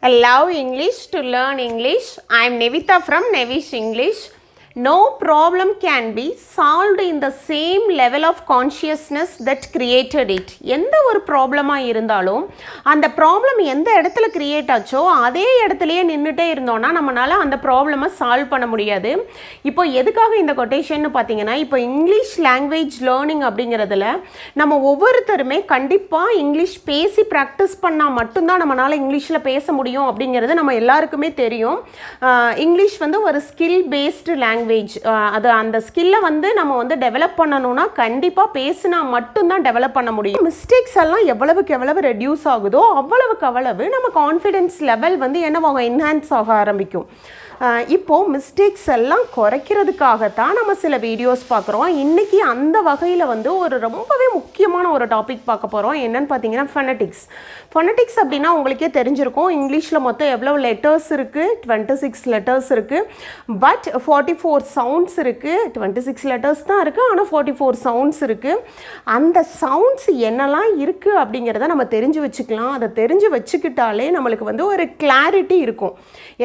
Love English to learn English. I am Nevita from NEVIS English. No problem can be solved in the same level of consciousness that created it. எந்த ஒரு ப்ராப்ளமாக இருந்தாலும் அந்த problem எந்த இடத்துல create ஆச்சோ அதே இடத்துலையே நின்றுட்டே இருந்தோன்னா நம்மளால் அந்த ப்ராப்ளமை சால்வ் பண்ண முடியாது. இப்போ எதுக்காக இந்த கொட்டேஷன் பார்த்தீங்கன்னா, இப்போ இங்கிலீஷ் லாங்குவேஜ் லேர்னிங் அப்படிங்கிறதுல நம்ம ஒவ்வொருத்தருமே கண்டிப்பாக இங்கிலீஷ் பேசி ப்ராக்டிஸ் பண்ணால் மட்டும்தான் நம்மளால் இங்கிலீஷில் பேச முடியும் அப்படிங்கிறது நம்ம எல்லாருக்குமே தெரியும். இங்கிலீஷ் வந்து ஒரு ஸ்கில் பேஸ்டு லாங்குவேஜ். அது அந்த ஸ்கில்லை நம்ம டெவலப் பண்ணணும்னா கண்டிப்பாக பேசினா மட்டும்தான் டெவலப் பண்ண முடியும். மிஸ்டேக்ஸ் எல்லாம் எவ்வளவுக்கு எவ்வளவு ரெடியூஸ் ஆகுதோ அவ்வளவுக்கு அவ்வளவு நம்ம கான்ஃபிடென்ஸ் லெவல் என்னவாகும், என்ஹான்ஸ் ஆக ஆரம்பிக்கும். இப்போது மிஸ்டேக்ஸ் எல்லாம் குறைக்கிறதுக்காகத்தான் நம்ம சில வீடியோஸ் பார்க்குறோம். இன்றைக்கி அந்த வகையில் ஒரு ரொம்பவே முக்கியமான ஒரு டாபிக் பார்க்க போகிறோம். என்னென்னு பார்த்தீங்கன்னா ஃபொனட்டிக்ஸ். ஃபொனட்டிக்ஸ் அப்படின்னா உங்களுக்கே தெரிஞ்சிருக்கும், இங்கிலீஷில் மொத்தம் எவ்வளோ லெட்டர்ஸ் இருக்குது, 26 லெட்டர்ஸ் இருக்குது. பட் 44 சவுண்ட்ஸ் இருக்குது. 26 லெட்டர்ஸ் தான் இருக்குது, ஆனால் 44 சவுண்ட்ஸ் இருக்குது. அந்த சவுண்ட்ஸ் என்னெல்லாம் இருக்குது அப்படிங்கிறத நம்ம தெரிஞ்சு வச்சுக்கலாம். அதை தெரிஞ்சு வச்சுக்கிட்டாலே நம்மளுக்கு ஒரு கிளாரிட்டி இருக்கும்.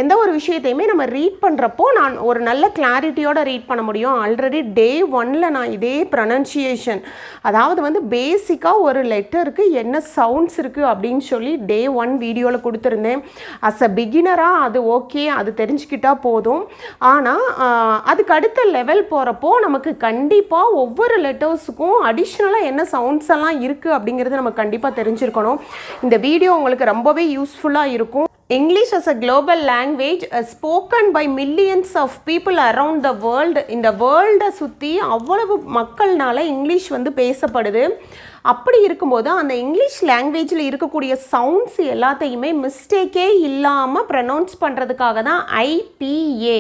எந்த ஒரு விஷயத்தையுமே நம்ம ரீட் பண்ணுறப்போ நான் ஒரு நல்ல கிளாரிட்டியோட ரீட் பண்ண முடியும். ஆல்ரெடி டே 1ல் நான் இதே ப்ரொனன்சியேஷன், அதாவது பேசிக்காக ஒரு லெட்டருக்கு என்ன சவுண்ட்ஸ் இருக்குது அப்படின்னு சொல்லி டே 1 வீடியோவில் கொடுத்துருந்தேன். அஸ் அ பிகினராக அது ஓகே, அது தெரிஞ்சுக்கிட்டால் போதும். ஆனால் அதுக்கு அடுத்த லெவல் போகிறப்போ நமக்கு கண்டிப்பாக ஒவ்வொரு லெட்டர்ஸுக்கும் அடிஷ்னலாக என்ன சவுண்ட்ஸ் எல்லாம் இருக்குது அப்படிங்கிறது நம்ம கண்டிப்பாக தெரிஞ்சிருக்கணும். இந்த வீடியோ உங்களுக்கு ரொம்பவே யூஸ்ஃபுல்லாக இருக்கும். English as a global language spoken by millions of people around the world. இந்த வேர்ல்டை சுற்றி அவ்வளவு மக்கள்னால இங்கிலீஷ் பேசப்படுது. அப்படி இருக்கும்போது அந்த இங்கிலீஷ் லாங்குவேஜில் இருக்கக்கூடிய சவுண்ட்ஸ் எல்லாத்தையுமே மிஸ்டேக்கே இல்லாமல் ப்ரொனவுன்ஸ் பண்ணுறதுக்காக தான் IPA,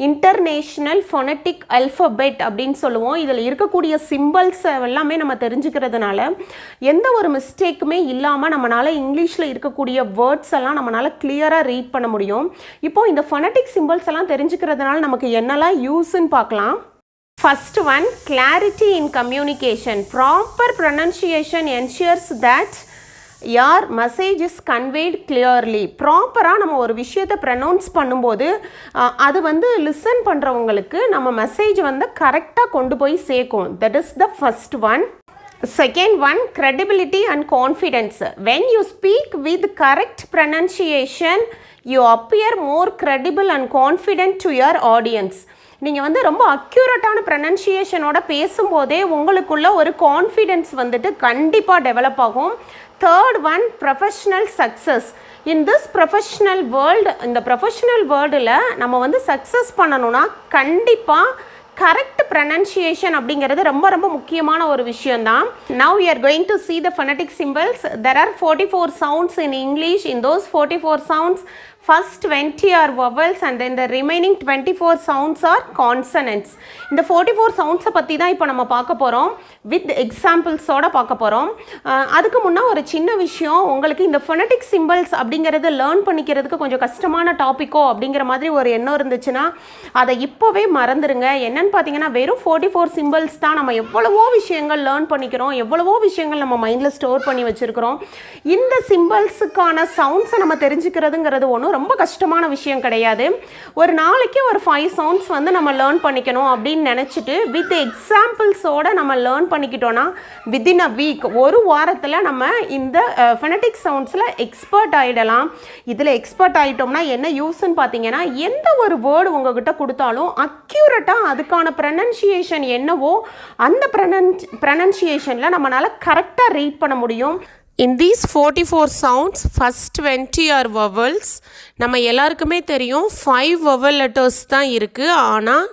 இன்டர்நேஷ்னல் ஃபோனட்டிக் அல்ஃபபெட் அப்படின்னு சொல்லுவோம். இதில் இருக்கக்கூடிய சிம்பிள்ஸ் எல்லாமே நம்ம தெரிஞ்சுக்கிறதுனால எந்த ஒரு மிஸ்டேக்குமே இல்லாமல் நம்மளால் இங்கிலீஷில் இருக்கக்கூடிய வேர்ட்ஸ் எல்லாம் நம்மளால் கிளியராக ரீட் பண்ண முடியும். இப்போது இந்த ஃபோனட்டிக் சிம்பிள்ஸ் எல்லாம் தெரிஞ்சுக்கிறதுனால நமக்கு என்னெல்லாம் யூஸ்ன்னு பார்க்கலாம். First one, clarity in communication. Proper pronunciation ensures that your message is conveyed clearly. ப்ராப்பராக நம்ம ஒரு விஷயத்தை ப்ரனவுன்ஸ் பண்ணும்போது அது லிசன் பண்ணுறவங்களுக்கு நம்ம மெசேஜ் கரெக்டாக கொண்டு போய் சேர்க்கும். That is the first one. Second one, credibility and confidence. When you speak with correct pronunciation, you appear more credible and confident to your audience. நீங்கள் ரொம்ப அக்யூரேட்டான ப்ரொனன்சியேஷனோட பேசும்போதே உங்களுக்குள்ள ஒரு கான்ஃபிடென்ஸ் கண்டிப்பாக டெவலப் ஆகும். Third one, professional success. In this professional world, இந்த professional வேர்ல்டில் நம்ம சக்ஸஸ் பண்ணணும்னா கண்டிப்பாக கரெக்ட் ப்ரொனன்சியேஷன் அப்படிங்கிறது ரொம்ப ரொம்ப முக்கியமான ஒரு விஷயம்தான். Now we are going to see the phonetic symbols. There are 44 sounds in English. In those 44 sounds, first 20 are vowels and then the remaining 24 sounds are consonants. இந்த 44 சவுண்ட்ஸை பற்றி தான் இப்போ நம்ம பார்க்க போகிறோம். வித் எக்ஸாம்பிள்ஸோடு பார்க்க போகிறோம். அதுக்கு முன்னே ஒரு சின்ன விஷயம், உங்களுக்கு இந்த ஃபொனட்டிக் சிம்பிள்ஸ் அப்படிங்கிறது லேர்ன் பண்ணிக்கிறதுக்கு கொஞ்சம் கஷ்டமான டாப்பிக்கோ அப்படிங்கிற மாதிரி ஒரு எண்ணம் இருந்துச்சுன்னா அதை இப்போவே மறந்துடுங்க. என்னென்னு பார்த்தீங்கன்னா வெறும் 44 சிம்பிள்ஸ் தான் நம்ம எவ்வளவோ விஷயங்கள் லேர்ன் பண்ணிக்கிறோம், எவ்வளவோ விஷயங்கள் நம்ம மைண்டில் ஸ்டோர் பண்ணி வச்சுருக்கிறோம். இந்த சிம்பிள்ஸுக்கான சவுண்ட்ஸை நம்ம தெரிஞ்சுக்கிறதுங்கிறது ஒன்றும் ரொம்ப கஷ்டமான விஷயம் கிடையாது. ஒரு நாளைக்கு ஒரு 5 சவுண்ட்ஸ் நம்ம லேர்ன் பண்ணிக்கணும் அப்படின்னு நினச்சிட்டு வித் எக்ஸாம்பிள்ஸோடு நம்ம லேர்ன் பண்ணிக்கிட்டோன்னா வித்தின் அ வீக், ஒரு வாரத்தில் நம்ம இந்த ஃபொனட்டிக் சவுண்ட்ஸில் எக்ஸ்பர்ட் ஆகிடலாம். இதில் எக்ஸ்பர்ட் ஆகிட்டோம்னா என்ன யூஸ்ன்னு பார்த்தீங்கன்னா, எந்த ஒரு வேர்டு உங்ககிட்ட கொடுத்தாலும் அக்யூரேட்டாக அதுக்கான ப்ரொனன்சியேஷன் என்னவோ அந்த ப்ரொனன்சியேஷனில் நம்மளால் கரெக்டாக ரீட் பண்ண முடியும். In these 44 sounds, first 20 are vowels. நம்ம எல்லாருக்குமே தெரியும் 5 vowel letters தான் இருக்குது, ஆனால்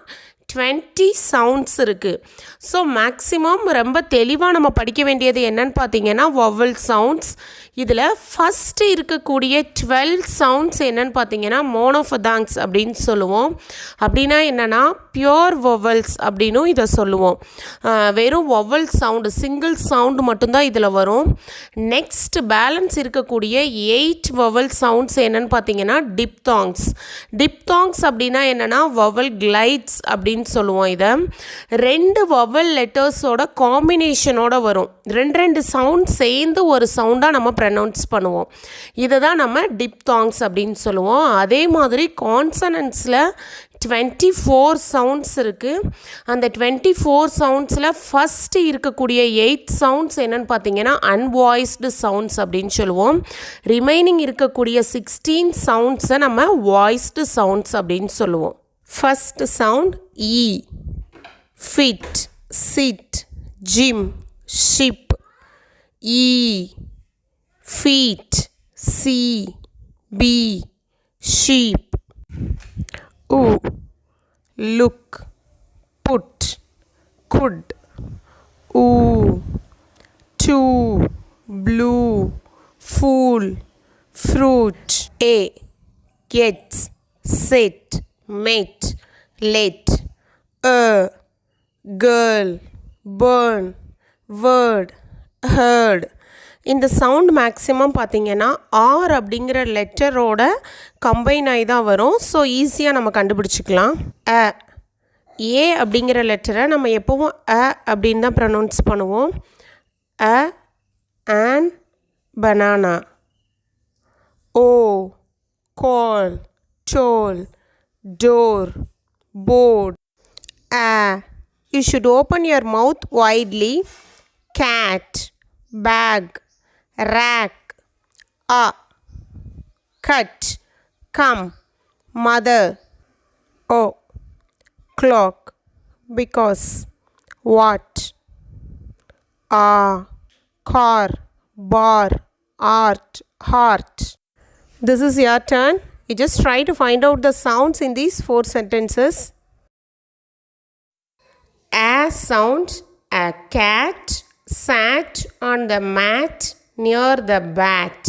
20 சவுண்ட்ஸ் இருக்குது. ஸோ மேக்ஸிமம் ரொம்ப தெளிவாக நம்ம படிக்க வேண்டியது என்னன்னு பார்த்தீங்கன்னா வவல் சவுண்ட்ஸ். இதில் ஃபஸ்ட்டு இருக்கக்கூடிய 12 சவுண்ட்ஸ் என்னன்னு பார்த்தீங்கன்னா மோனோஃபதாங்ஸ் அப்படின்னு சொல்லுவோம். அப்படின்னா என்னென்னா பியோர் வவல்ஸ் அப்படின்னும் இதை சொல்லுவோம். வெறும் வவல் சவுண்டு, சிங்கிள் சவுண்டு மட்டும்தான் இதில் வரும். நெக்ஸ்ட் பேலன்ஸ் இருக்கக்கூடிய 8 வவல் சவுண்ட்ஸ் என்னன்னு பார்த்தீங்கன்னா டிப்தாங்ஸ். டிப்தாங்ஸ் அப்படின்னா என்னென்னா வவல் கிளைட்ஸ் அப்படின்னு சொல்லுவோம். இதை 2 வவல் லெட்டர்ஸோட காம்பினேஷனோட வரும். 2 சவுண்ட் சேர்ந்து ஒரு சவுண்டாக நம்ம ப்ரனவுன்ஸ் பண்ணுவோம். இதை தான் நம்ம டிப்தாங்ஸ் அப்படின்னு சொல்லுவோம். அதே மாதிரி கான்சனன்ட்ஸில் 24 சவுண்ட்ஸ் இருக்குது. அந்த 24 சவுண்ட்ஸில் ஃபஸ்ட்டு இருக்கக்கூடிய 8 சவுண்ட்ஸ் என்னென்னு பார்த்தீங்கன்னா அன்வாய்ஸ்டு சவுண்ட்ஸ் அப்படின்னு சொல்லுவோம். ரிமைனிங் இருக்கக்கூடிய 16 சவுண்ட்ஸை நம்ம வாய்ஸ்டு சவுண்ட்ஸ் அப்படின்னு சொல்லுவோம். ஃபஸ்ட் சவுண்ட் இ, ஃபிட், சிட், ஜிம், ஷிப். இ, feet, see, be, sheep. U, look, put, could. U, to, blue, fool, fruit. A, gets, sit, met, let. Girl, burn, word, heard. இந்த sound maximum பார்த்திங்கன்னா R அப்படிங்கிற லெட்டரோட combine ஆகி தான் வரும். So ஈஸியாக நம்ம கண்டுபிடிச்சிக்கலாம். ஏ அப்படிங்கிற லெட்டரை நம்ம எப்போவும் அப்படின்னு தான் ப்ரொனவுன்ஸ் பண்ணுவோம். And banana. ஓ, call, doll, door, board. You should open your mouth widely. Cat, bag, rack. Cut, come, mother. Clock, because. What? Car, bar, art, heart. This is your turn. You just try to find out the sounds in these 4 sentences. A sound, a cat sat on the mat near the bat.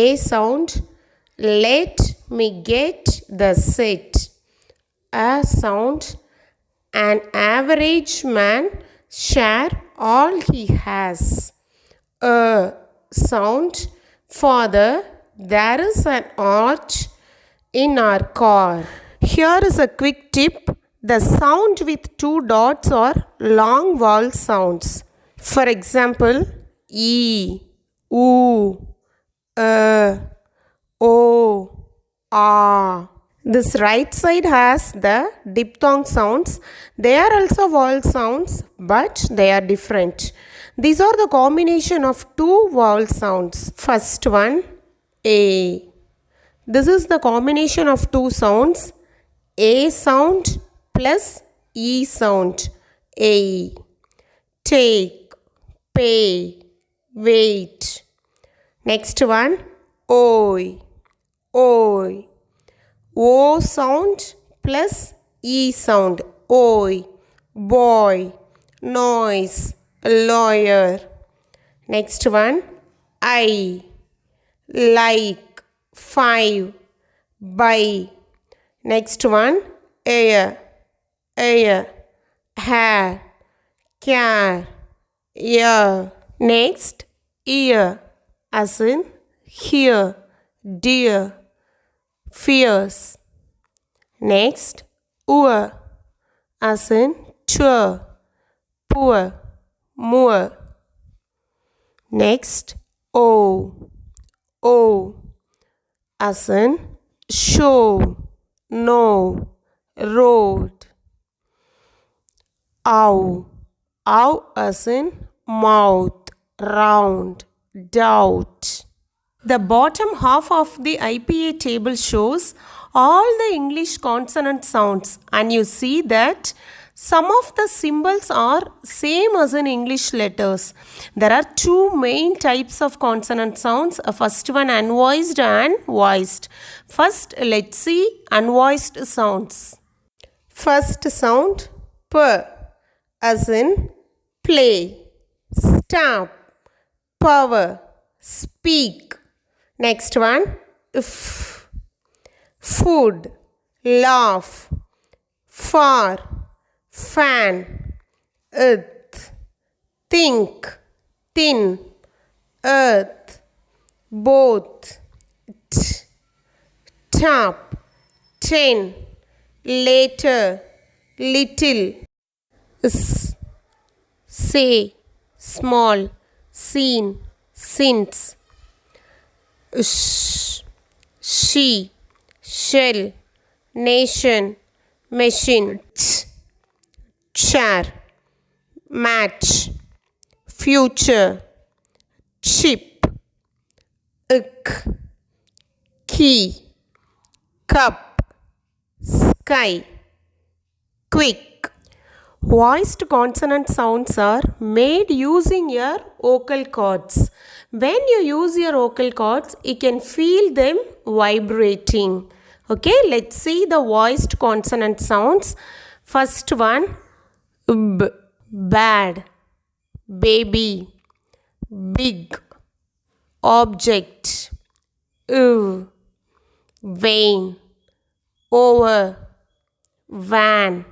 A sound, let me get the sit. A sound, an average man share all he has. A sound, father, there is an arch in our car. Here is a quick tip. The sound with 2 dots are long vowel sounds. For example, E, U, O, A. This right side has the diphthong sounds. They are also vowel sounds, but they are different. These are the combination of 2 vowel sounds. First one, A. This is the combination of 2 sounds. A sound plus E sound. A. Take, pay, wait. Next one, oi, oi. O sound plus E sound. Oi, boy, noise, lawyer. Next one, I, like, 5, buy. Next one, air, hair, care, ear. Next, ear, as in hear, dear, fierce. Next, oor, as in tour, poor, moor. Next, o, as in show, no, road. Ow, as in mouth, round, doubt. The bottom half of the IPA table shows all the English consonant sounds, and you see that some of the symbols are same as in English letters. There are 2 main types of consonant sounds. First one, unvoiced and voiced. First, let's see unvoiced sounds. First sound, P, as in play, stop, power, speak. Next one, F, food, laugh, far, fan, earth, think, thin, earth, both, top, 10, later, little. Say, small, seen, since. sh, she, shell, nation, machine, chair, match, future, chip, ick, key, cup, sky, quick. Voiced consonant sounds are made using your vocal cords. When you use your vocal cords, you can feel them vibrating. Okay, let's see the voiced consonant sounds. First one, b, bad, baby, big, object, vain, over, van,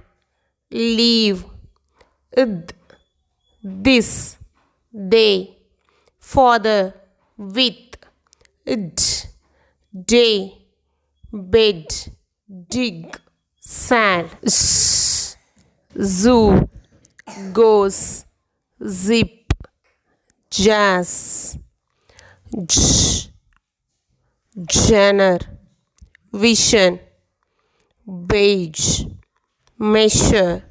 leave, this, they, father, with, day, bed, dig, sad, zoo, goes, zip, jazz, genre, vision, beige, measure,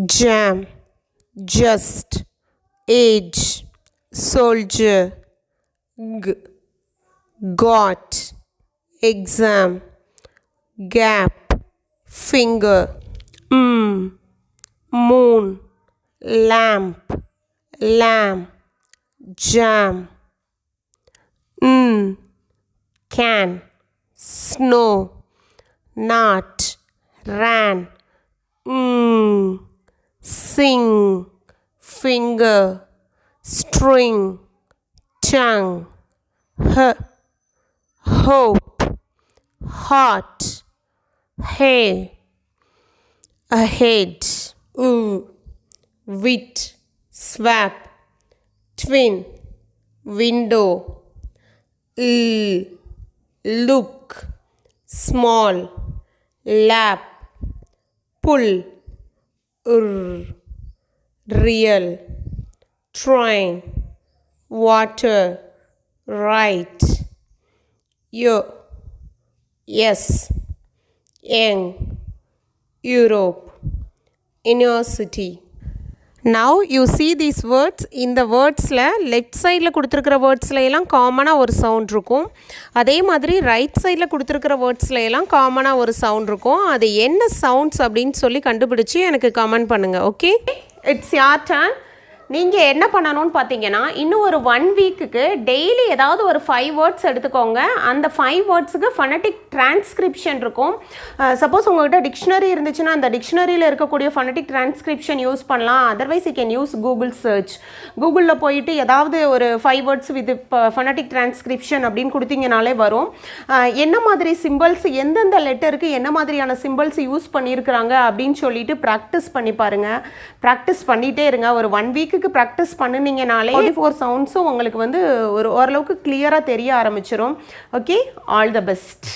jam, just, age, soldier, got, exam, gap, finger, moon, lamp, lamb, jam, can, snow, not, ran, sing, finger, string, tongue, hope, heart, hair, ahead, wit, swap, twin, window, look, small, lap, pull, real, train, water, right, yes, young, Europe, university. Now you see these words. இந்த வேர்ட்ஸில் left சைடில் கொடுத்துருக்கிற வேர்ட்ஸில் எல்லாம் காமனாக ஒரு sound இருக்கும். அதே மாதிரி right சைடில் கொடுத்துருக்கிற வேர்ட்ஸில் எல்லாம் காமனாக ஒரு சவுண்ட் இருக்கும். அது என்ன சவுண்ட்ஸ் அப்படின்னு சொல்லி கண்டுபிடிச்சி எனக்கு கமெண்ட் பண்ணுங்கள். ஓகே, இட்ஸ் யார் டர்ன். நீங்கள் என்ன பண்ணணும்னு பார்த்தீங்கன்னா, இன்னும் ஒரு 1 வீக்குக்கு டெய்லி ஏதாவது ஒரு 5 வேர்ட்ஸ் எடுத்துக்கோங்க. அந்த 5 வேர்ட்ஸுக்கு ஃபனட்டிக் டிரான்ஸ்கிரிப்ஷன் இருக்கும். சப்போஸ் உங்கள்கிட்ட டிக்ஷனரி இருந்துச்சுன்னா அந்த டிக்ஷனரியில் இருக்கக்கூடிய ஃபனட்டிக் டிரான்ஸ்கிரிப்ஷன் யூஸ் பண்ணலாம். Otherwise you can use Google search. கூகுளில் போயிட்டு ஏதாவது ஒரு 5 வேர்ட்ஸ் வித் ஃபனட்டிக் டிரான்ஸ்கிரிப்ஷன் அப்படின்னு கொடுத்தீங்கனாலே வரும். என்ன மாதிரி சிம்பிள்ஸ், எந்தெந்த லெட்டருக்கு என்ன மாதிரியான சிம்பிள்ஸ் யூஸ் பண்ணியிருக்கிறாங்க அப்படின்னு சொல்லிட்டு ப்ராக்டிஸ் பண்ணி பாருங்கள். ப்ராக்டிஸ் பண்ணிகிட்டே இருங்க. ஒரு 1 வீக்கு ப்ராக்டிஸ் பண்ணினீங்கனாலே 44 சவுண்ட்ஸும் உங்களுக்கு வந்து ஒரு ஓரளவுக்கு கிளியராக தெரிய ஆரம்பிச்சிடும். Okay, all the best.